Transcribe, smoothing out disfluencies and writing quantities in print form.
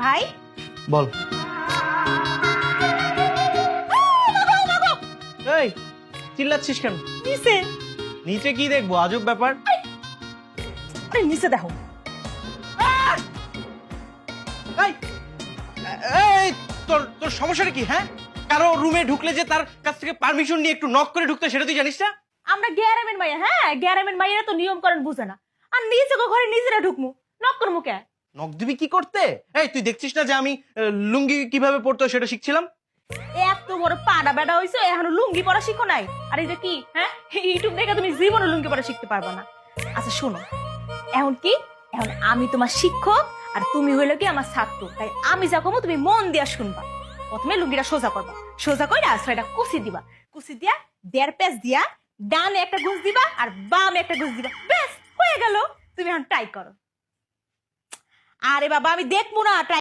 ভাই বল। এই চিল্লাচ্ছিস কেন? নিচে। নিচে কি দেখবো? আজব ব্যাপার। আরে নিচে দেখো। এই এই, তোর তোর সমস্যাটা কি? হ্যাঁ, কারো রুমে ঢুকলে যে তার কাছ থেকে পারমিশন নিয়ে একটু নক করে ঢুকতে, সেটা তুই জানিস না? আমরা গ্যারামের মাইয়া, হ্যাঁ গ্যারামের মাইয়ারা তো নিয়ম কানুন বুঝে না। আর নিচে ঘরে নিজেরা ঢুকমু, নক করমু কে? নক দিবি কি করতে? এই তুই দেখছিস না যে আমি লুঙ্গি কিভাবে পরতে হয় সেটা শিখছিলাম? এত বড় পাড়া বেড়া হইছো, এখনো লুঙ্গি পরা শিখো নাই? আর এই যে কি, হ্যাঁ ইউটিউব দেখে তুমি জীবনে লুঙ্গি পরা শিখতে পারবে না। আচ্ছা শোনো, এখন কি, এখন আমি তোমার শিক্ষক আর তুমি হইলো কি আমার ছাত্র, তাই আমি যা কমো তুমি মন দিয়া শুনবা। প্রথমে লুঙ্গিটা সোজা করবা, সোজা করে আশ্রয়টা কুচি দিবা, কুচি দিয়া 1.5 পেঁচ দিয়া ডানে একটা ঘুষ দিবা আর বামে একটা ঘুষ দিবা, ব্যাস হয়ে গেল। তুমি এখন ট্রাই করো। আরে বাবা আমি দেখবো না, ট্রাই